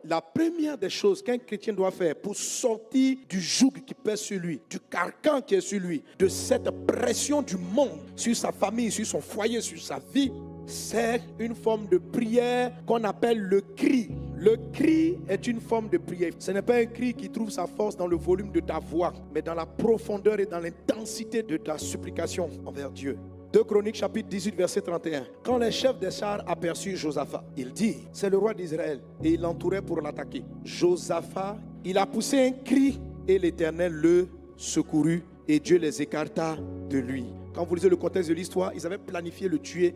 La première des choses qu'un chrétien doit faire pour sortir du joug qui pèse sur lui, du carcan qui est sur lui, de cette pression du monde sur sa famille, sur son foyer, sur sa vie, c'est une forme de prière qu'on appelle le cri. Le cri est une forme de prière. Ce n'est pas un cri qui trouve sa force dans le volume de ta voix, mais dans la profondeur et dans l'intensité de ta supplication envers Dieu. 2 Chroniques chapitre 18 verset 31. Quand les chefs des chars aperçurent Josaphat, il dit, c'est le roi d'Israël, et il l'entourait pour l'attaquer. Josaphat, il a poussé un cri et l'Éternel le secourut et Dieu les écarta de lui. Quand vous lisez le contexte de l'histoire, ils avaient planifié le tuer,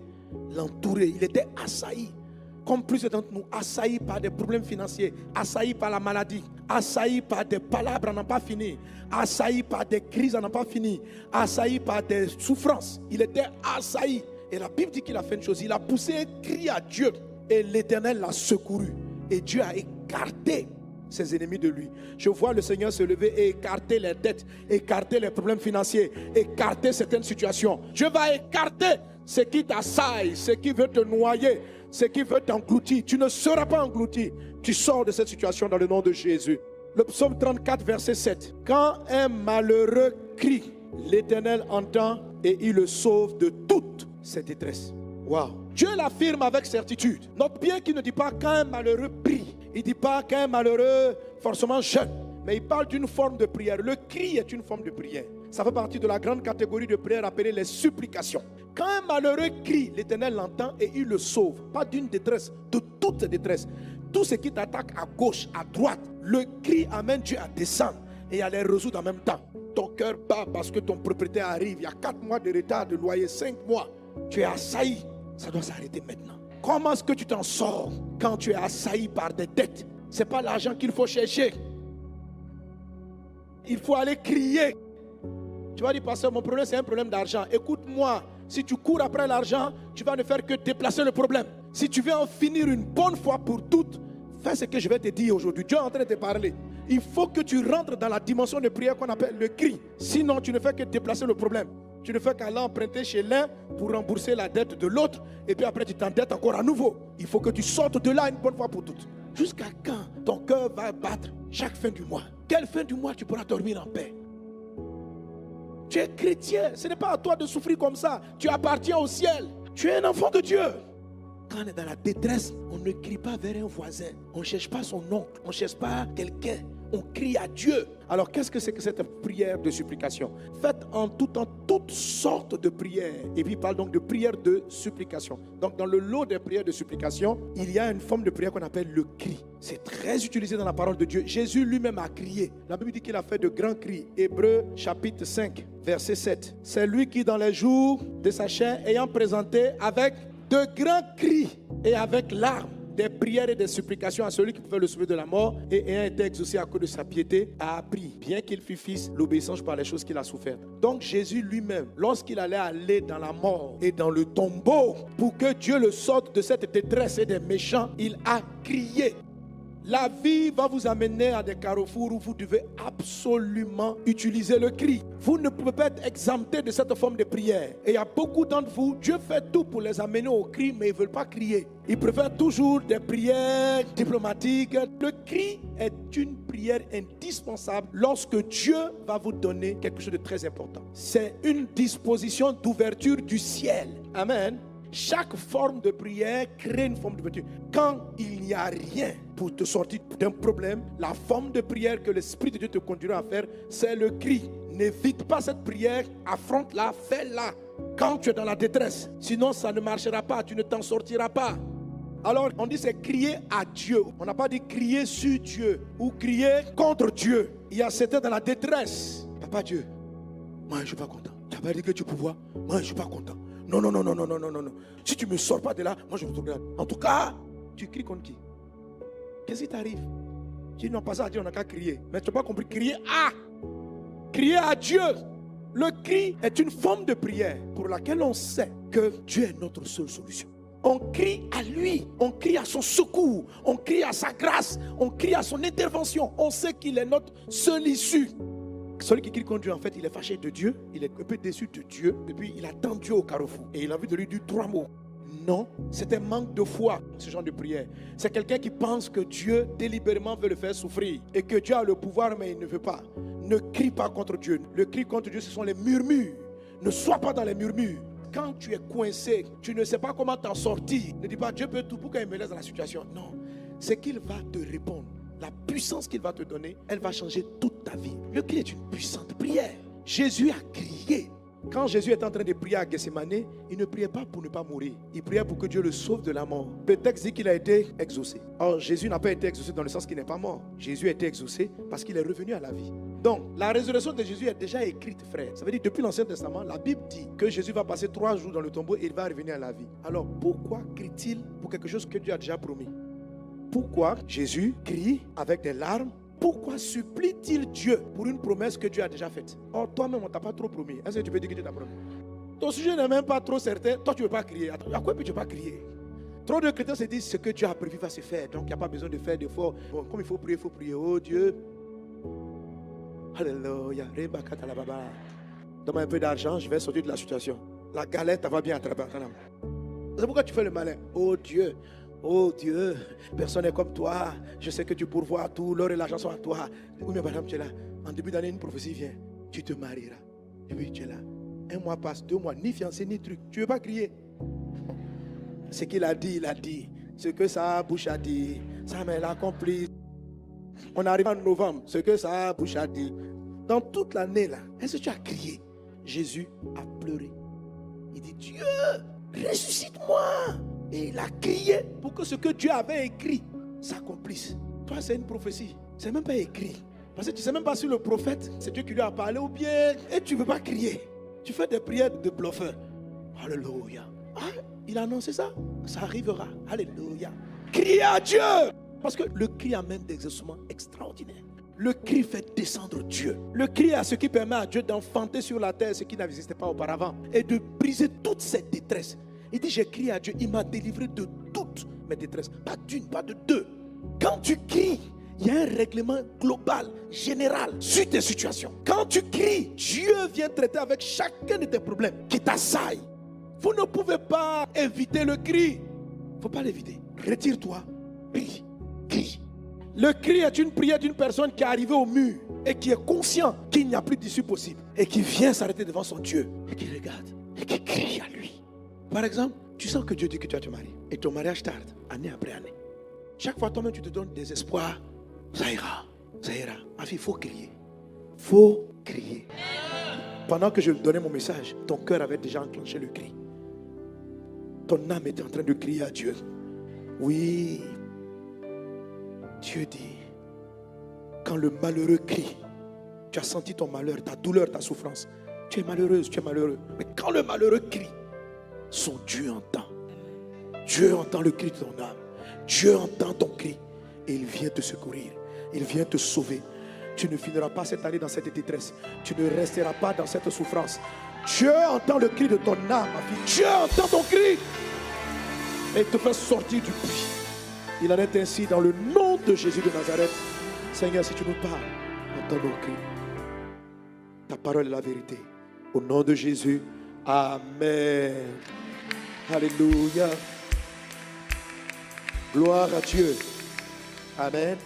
l'entourer. Il était assailli. Comme plusieurs d'entre nous, assaillis par des problèmes financiers, assaillis par la maladie, assaillis par des palabres à n'en pas finir, assaillis par des crises à n'en pas finir, assaillis par des souffrances. Il était assailli. Et la Bible dit qu'il a fait une chose, il a poussé un cri à Dieu et l'Éternel l'a secouru. Et Dieu a écarté ses ennemis de lui. Je vois le Seigneur se lever et écarter les dettes, écarter les problèmes financiers, écarter certaines situations. Dieu va écarter ce qui t'assaille, ce qui veut te noyer, ce qui veut t'engloutir. Tu ne seras pas englouti. Tu sors de cette situation dans le nom de Jésus. Le psaume 34 verset 7. Quand un malheureux crie, l'Éternel entend et il le sauve de toute ses détresses. Wow. Dieu l'affirme avec certitude. Note bien qu'il ne dit pas quand un malheureux prie. Il ne dit pas qu'un malheureux forcément jeûne. Mais il parle d'une forme de prière. Le cri est une forme de prière. Ça fait partie de la grande catégorie de prière appelée les supplications. Quand un malheureux crie, l'Éternel l'entend et il le sauve. Pas d'une détresse, de toute ses détresses. Tout ce qui t'attaque à gauche, à droite, le cri amène Dieu à descendre et à les résoudre en même temps. Ton cœur bat parce que ton propriétaire arrive. Il y a 4 mois de retard de loyer, 5 mois. Tu es assailli. Ça doit s'arrêter maintenant. Comment est-ce que tu t'en sors quand tu es assailli par des dettes? Ce n'est pas l'argent qu'il faut chercher. Il faut aller crier. Tu vas dire, pasteur, mon problème c'est un problème d'argent. Écoute-moi, si tu cours après l'argent, tu vas ne faire que déplacer le problème. Si tu veux en finir une bonne fois pour toutes, fais ce que je vais te dire aujourd'hui. Dieu est en train de te parler. Il faut que tu rentres dans la dimension de prière qu'on appelle le cri. Sinon, tu ne fais que déplacer le problème. Tu ne fais qu'aller emprunter chez l'un pour rembourser la dette de l'autre. Et puis après, tu t'endettes encore à nouveau. Il faut que tu sortes de là une bonne fois pour toutes. Jusqu'à quand ton cœur va battre chaque fin du mois? Quelle fin du mois tu pourras dormir en paix? Tu es chrétien. Ce n'est pas à toi de souffrir comme ça. Tu appartiens au ciel. Tu es un enfant de Dieu. Quand on est dans la détresse, on ne crie pas vers un voisin. On ne cherche pas son oncle. On ne cherche pas quelqu'un. On crie à Dieu. Alors qu'est-ce que c'est que cette prière de supplication? Faites en tout temps toutes sortes de prières. Et puis il parle donc de prière de supplication. Donc dans le lot des prières de supplication, il y a une forme de prière qu'on appelle le cri. C'est très utilisé dans la parole de Dieu. Jésus lui-même a crié. La Bible dit qu'il a fait de grands cris. Hébreux chapitre 5 verset 7. C'est lui qui dans les jours de sa chair, ayant présenté avec de grands cris et avec larmes des prières et des supplications à celui qui pouvait le sauver de la mort et ayant été exaucé à cause de sa piété, a appris, bien qu'il fût fils, l'obéissance par les choses qu'il a souffert. Donc Jésus lui-même, lorsqu'il allait aller dans la mort et dans le tombeau, pour que Dieu le sorte de cette détresse et des méchants, il a crié. La vie va vous amener à des carrefours où vous devez absolument utiliser le cri. Vous ne pouvez pas être exempté de cette forme de prière. Et il y a beaucoup d'entre vous, Dieu fait tout pour les amener au cri, mais ils ne veulent pas crier. Ils préfèrent toujours des prières diplomatiques. Le cri est une prière indispensable lorsque Dieu va vous donner quelque chose de très important. C'est une disposition d'ouverture du ciel. Amen. Chaque forme de prière crée une forme d'ouverture. Quand il n'y a rien pour te sortir d'un problème, la forme de prière que l'Esprit de Dieu te conduira à faire, c'est le cri. N'évite pas cette prière, affronte-la, fais-la quand tu es dans la détresse. Sinon, ça ne marchera pas, tu ne t'en sortiras pas. Alors, on dit c'est crier à Dieu. On n'a pas dit crier sur Dieu ou crier contre Dieu. Il y a certains dans la détresse. Papa Dieu, moi je ne suis pas content. Tu n'as pas dit que tu pouvais. Moi je ne suis pas content. Non. Si tu ne me sors pas de là, moi je me regarde. En tout cas, tu cries contre qui? Qu'est-ce qui t'arrive? Tu n'as pas ça à dire, on n'a qu'à crier. Mais tu n'as pas compris, crier à Dieu. Le cri est une forme de prière pour laquelle on sait que Dieu est notre seule solution. On crie à lui, on crie à son secours, on crie à sa grâce, on crie à son intervention. On sait qu'il est notre seule issue. Celui qui crie contre Dieu, en fait, il est fâché de Dieu, il est un peu déçu de Dieu, et puis il attend Dieu au carrefour. Et il a envie de lui dire 3 mots. Non, c'est un manque de foi, ce genre de prière. C'est quelqu'un qui pense que Dieu délibérément veut le faire souffrir et que Dieu a le pouvoir mais il ne veut pas. Ne crie pas contre Dieu. Le cri contre Dieu, ce sont les murmures. Ne sois pas dans les murmures. Quand tu es coincé, tu ne sais pas comment t'en sortir. Ne dis pas Dieu peut tout, pourquoi il me laisse dans la situation. Non, c'est qu'il va te répondre. La puissance qu'il va te donner, elle va changer toute ta vie. Le cri est une puissante prière. Jésus a crié. Quand Jésus était en train de prier à Gethsémane, il ne priait pas pour ne pas mourir. Il priait pour que Dieu le sauve de la mort. Le texte dit qu'il a été exaucé. Or, Jésus n'a pas été exaucé dans le sens qu'il n'est pas mort. Jésus a été exaucé parce qu'il est revenu à la vie. Donc, la résurrection de Jésus est déjà écrite, frère. Ça veut dire, depuis l'Ancien Testament, la Bible dit que Jésus va passer 3 jours dans le tombeau et il va revenir à la vie. Alors, pourquoi crie-t-il pour quelque chose que Dieu a déjà promis? Pourquoi Jésus crie avec des larmes? Pourquoi supplie-t-il Dieu pour une promesse que Dieu a déjà faite? Or, toi-même, on ne t'a pas trop promis. Est-ce que tu peux dire que Dieu t'a promis? Ton sujet n'est même pas trop certain. Toi, tu ne veux pas crier. À quoi tu ne peux pas crier? Trop de chrétiens se disent ce que Dieu a prévu va se faire. Donc, il n'y a pas besoin de faire d'efforts. Bon, comme il faut prier. Oh Dieu. Alléluia. Donne-moi un peu d'argent, je vais sortir de la situation. La galette va bien attraper. C'est pourquoi tu fais le malin. Oh Dieu. Oh Dieu, personne n'est comme toi. Je sais que tu pourvois tout. L'or et l'argent sont à toi. Oui, mais madame, tu es là. En début d'année, une prophétie vient. Tu te marieras. Et puis tu es là. 1 mois passe, 2 mois, ni fiancé, ni truc. Tu ne veux pas crier. Ce qu'il a dit, il a dit. Ce que sa bouche a dit, ça m'a accompli. On arrive en novembre. Ce que sa bouche a dit. Dans toute l'année, là, est-ce que tu as crié? Jésus a pleuré. Il dit, Dieu, ressuscite-moi. Et il a crié pour que ce que Dieu avait écrit s'accomplisse. Toi, c'est une prophétie. C'est même pas écrit. Parce que tu ne sais même pas si le prophète, c'est Dieu qui lui a parlé ou bien. Et tu ne veux pas crier. Tu fais des prières de bluffeur. Alléluia. Ah, il a annoncé ça. Ça arrivera. Alléluia. Criez à Dieu. Parce que le cri amène des exaucements extraordinaires. Le cri fait descendre Dieu. Le cri est ce qui permet à Dieu d'enfanter sur la terre ce qui n'existait pas auparavant. Et de briser toute cette détresse. Il dit, j'ai crié à Dieu, il m'a délivré de toutes mes détresses. Pas d'une, pas de deux. Quand tu cries, il y a un règlement global, général, sur tes situations. Quand tu cries, Dieu vient traiter avec chacun de tes problèmes qui t'assaillent. Vous ne pouvez pas éviter le cri. Il ne faut pas l'éviter. Retire-toi, crie, crie. Le cri est une prière d'une personne qui est arrivée au mur et qui est conscient qu'il n'y a plus d'issue possible et qui vient s'arrêter devant son Dieu et qui regarde et qui crie à lui. Par exemple, tu sens que Dieu dit que tu vas te marier et ton mariage tarde, année après année. Chaque fois, toi-même, tu te donnes des espoirs. Ça ira, ça ira. Ma fille, il faut crier. Il faut crier. Pendant que je donnais mon message, ton cœur avait déjà enclenché le cri. Ton âme était en train de crier à Dieu. Oui, Dieu dit, quand le malheureux crie, tu as senti ton malheur, ta douleur, ta souffrance. Tu es malheureuse, tu es malheureux. Mais quand le malheureux crie, son Dieu entend. Dieu entend le cri de ton âme. Dieu entend ton cri. Et il vient te secourir. Il vient te sauver. Tu ne finiras pas cette année dans cette détresse. Tu ne resteras pas dans cette souffrance. Dieu entend le cri de ton âme, ma fille. Dieu entend ton cri. Et il te fait sortir du puits. Il en est ainsi dans le nom de Jésus de Nazareth. Seigneur, si tu nous parles, entends nos cris. Ta parole est la vérité. Au nom de Jésus. Amen. Alléluia. Gloire à Dieu. Amen.